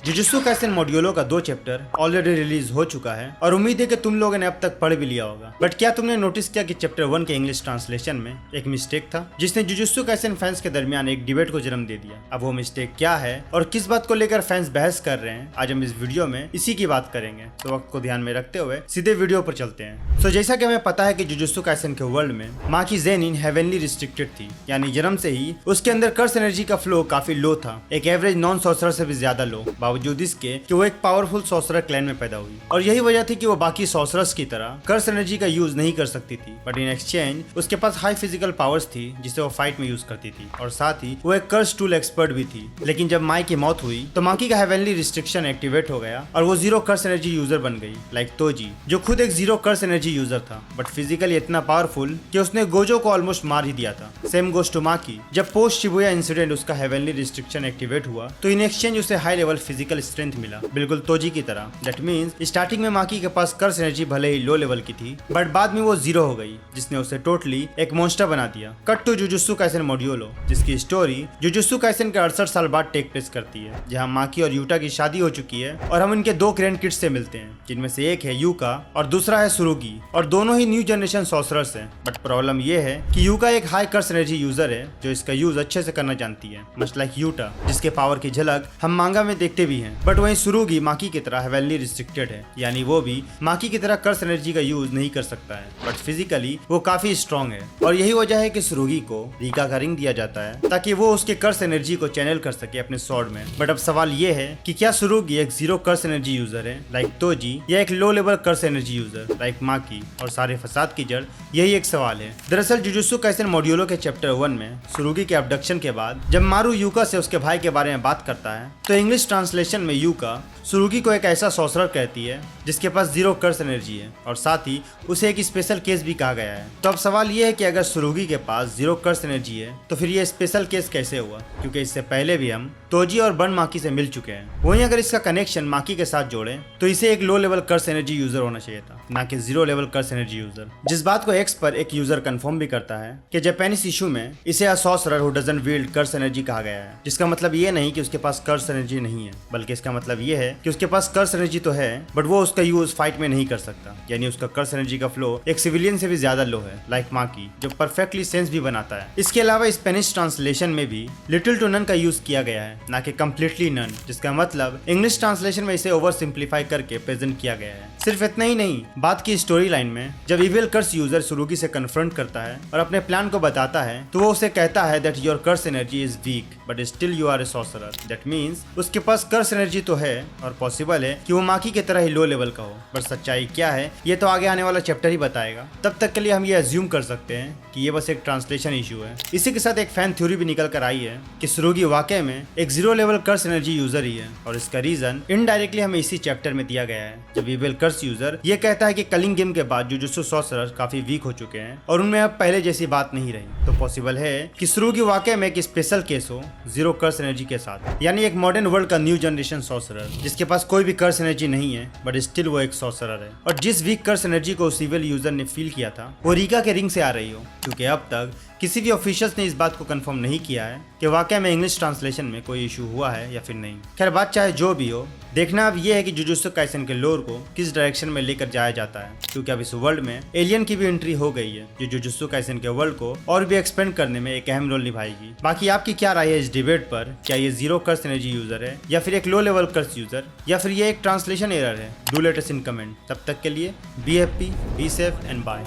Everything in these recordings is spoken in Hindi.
जुजुत्सु काइसेन मॉड्यूलो का 2 चैप्टर ऑलरेडी रिलीज हो चुका है और उम्मीद है कि तुम लोगों ने अब तक पढ़ भी लिया होगा। बट क्या तुमने नोटिस किया कि चैप्टर 1 के इंग्लिश ट्रांसलेशन में एक मिस्टेक था जिसने जुजुत्सु काइसेन फैंस के दरमियान एक डिबेट को जन्म दे दिया। अब वो मिस्टेक क्या है और किस बात को लेकर फैंस बहस कर रहे हैं, आज हम इस वीडियो में इसी की बात करेंगे। तो वक्त को ध्यान में रखते हुए सीधे वीडियो पर चलते हैं। तो जैसा कि हमें पता है कि जुजुत्सु काइसेन के वर्ल्ड में माँ की जेनिन हेवनली रिस्ट्रिक्टेड थी, यानी जन्म से ही उसके अंदर कर्स एनर्जी का फ्लो काफी लो था, एक एवरेज नॉन सॉर्सरर से भी ज्यादा लो। बावजूद इसके कि वो एक पावरफुल सॉर्सरर क्लैन में पैदा हुई और यही वजह थी कि वो बाकी सॉर्सरर्स की तरह कर्स एनर्जी का यूज नहीं कर सकती थी। बट इन एक्सचेंज उसके पास हाई फिजिकल पावर्स थी जिसे वो फाइट में यूज करती थी और साथ ही वो एक कर्स टूल एक्सपर्ट भी थी। लेकिन जब माई की मौत हुई तो माकी का हेवनली रिस्ट्रिक्शन एक्टिवेट हो गया और वो जीरो कर्स एनर्जी यूजर बन गई, लाइक तोजी जो खुद एक जीरो कर्स एनर्जी यूजर था बट फिजिकली इतना पावरफुल कि उसने गोजो को ऑलमोस्ट मार ही दिया था। सेम गोस टू माकी, जब पोस्ट शिबुया इंसिडेंट उसका हेवनली रिस्ट्रिक्शन एक्टिवेट हुआ तो इन एक्सचेंज उसे हाई लेवल फिजिकल स्ट्रेंथ मिला, बिल्कुल तोजी की तरह। दैट मींस स्टार्टिंग में माकी के पास कर्स एनर्जी भले ही लो लेवल की थी बट बाद में वो जीरो हो गई, जिसने उसे टोटली एक मॉन्स्टर बना दिया। Cut to Jujutsu Kaisen Modulo, जिसकी स्टोरी जुजुत्सु काइसेन के 68 साल बाद टेक प्लेस करती है, जहां माकी और यूटा की शादी हो चुकी है और हम इनके 2 ग्रैंड किड्स से मिलते हैं, जिनमें से एक है यूका और दूसरा है सुरुगी, और दोनों ही न्यू जनरेशन सॉर्सरर्स हैं। बट प्रॉब्लम ये है कि यूका एक हाई कर्स एनर्जी यूजर है जो इसका यूज अच्छे से करना जानती है, मच लाइक यूटा जिसके पावर की झलक हम मांगा में देखते भी हैं। बट वहीं सुरुगी माकी की तरह हेवनली रिस्ट्रिक्टेड है, यानी वो भी माकी की तरह कर्स एनर्जी का यूज नहीं कर सकता है बट फिजिकली वो काफी स्ट्रॉन्ग है। और यही वजह है कि सुरुगी को रीका का रिंग दिया जाता है ताकि वो उसके कर्स एनर्जी को चैनल कर सके अपने स्वॉर्ड में। बट अब सवाल ये है कि क्या सुरुगी एक जीरो कर्स एनर्जी यूजर है लाइक तोजी या एक लो लेवल कर्स एनर्जी यूजर लाइक माकी, और सारे फसाद की जड़ यही एक सवाल है। दरअसल जुजुत्सु काइसेन मॉड्यूलो के चैप्टर 1 में सुरुगी के अबडक्शन के बाद जब मारू यूका से उसके भाई के बारे में बात करता है तो इंग्लिश ट्रांसलेशन में यूका सुरुगी को एक ऐसा सॉर्सरर कहती है जिसके पास जीरो कर्स एनर्जी है और साथ ही उसे एक स्पेशल केस भी कहा गया है। तो अब सवाल ये है कि अगर सुरुगी के पास जीरो कर्स एनर्जी है तो फिर ये स्पेशल केस कैसे हुआ, क्योंकि इससे पहले भी हम तोजी और बन माकी से मिल चुके हैं। वहीं अगर इसका कनेक्शन माकी के साथ जोड़े तो इसे एक लो लेवल कर्स एनर्जी यूजर होना चाहिए था, ना कि जीरो लेवल कर्स एनर्जी यूजर। जिस बात को एक्स पर एक यूजर कंफर्म भी करता है कि जापानीज इशू में इसे a sorcerer who doesn't wield curse energy कहा गया है, जिसका मतलब ये नहीं कि उसके पास कर्स एनर्जी नहीं है, बल्कि इसका मतलब ये है कि उसके पास कर्स एनर्जी तो है बट वो उसका यूज फाइट में नहीं कर सकता, यानी उसका कर्स एनर्जी का फ्लो एक सिविलियन से भी ज्यादा लो है, लाइक माकी जो परफेक्टली सेंस भी बनाता है। इसके अलावा स्पेनिश ट्रांसलेशन में भी लिटिल टू नन का यूज किया गया है, ना कि कम्प्लीटली नन, जिसका मतलब इंग्लिश ट्रांसलेशन में इसे ओवर सिंप्लीफाई करके प्रेजेंट किया गया है। सिर्फ इतना ही नहीं, बात की स्टोरी लाइन में जब इविल कर्स यूजर सुरुगी से कन्फ्रंट करता है और अपने प्लान को बताता है तो वो उसे कहता है that your curse energy is weak but still you are a sorcerer. That means उसके पास कर्स एनर्जी तो है और पॉसिबल है कि वो माकी की तरह ही लो लेवल का हो, बट सच्चाई क्या है ये तो आगे आने वाला चैप्टर ही बताएगा। तब तक के लिए हम ये अज्यूम कर सकते हैं कि ये बस एक ट्रांसलेशन इशू है। इसी के साथ एक फैन थ्योरी भी निकल कर आई है कि सुरुगी वाकई में एक जीरो लेवल कर्स एनर्जी यूजर ही है, और इसका रीजन इनडायरेक्टली हमें इसी चैप्टर में दिया गया है, जब इविल कर्स यूजर ये कहता है कि कलिंग गेम के बाद जुजुत्सु सॉर्सरर काफी वीक हो चुके हैं और उनमें अब पहले जैसी बात नहीं रही। तो पॉसिबल है कि सुरुगी वाकई में एक स्पेशल केस हो जीरो कर्स एनर्जी के साथ, यानी एक मॉडर्न वर्ल्ड का न्यू जनरेशन सॉर्सरर जिसके पास कोई भी कर्स एनर्जी नहीं है बट स्टिल वो एक सॉर्सरर है, और जिस वीक कर्स एनर्जी को उस इविल यूजर ने फील किया था वो रीका के रिंग से आ रही हो, क्योंकि अब तक किसी भी ऑफिशियल्स ने इस बात को कंफर्म नहीं किया है कि वाकई में इंग्लिश ट्रांसलेशन में कोई इशू हुआ है या फिर नहीं। खैर बात चाहे जो भी हो, देखना अब ये है कि जुजुत्सु काइसेन के लोर को किस डायरेक्शन में लेकर जाया जाता है, क्योंकि अब इस वर्ल्ड में एलियन की भी एंट्री हो गई है जो जुजुत्सु काइसेन के वर्ल्ड को और भी एक्सपेंड करने में एक अहम रोल निभाएगी। बाकी आपकी क्या राय है इस डिबेट पर, क्या ये जीरो कर्स एनर्जी यूजर है या फिर एक लो लेवल कर्स यूजर, या फिर ये एक ट्रांसलेशन एरर है? Do let us in comment. तब तक के लिए be happy, be safe and bye.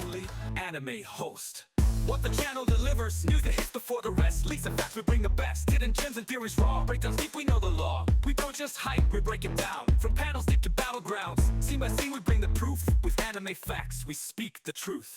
Anime host. What the channel delivers, news that hits before the rest. Leaks and facts, we bring the best. Hidden gems and theories raw. Breakdowns deep, we know the law. We don't just hype, we break it down. From panels deep to battlegrounds. Scene by scene, we bring the proof. With anime facts, we speak the truth.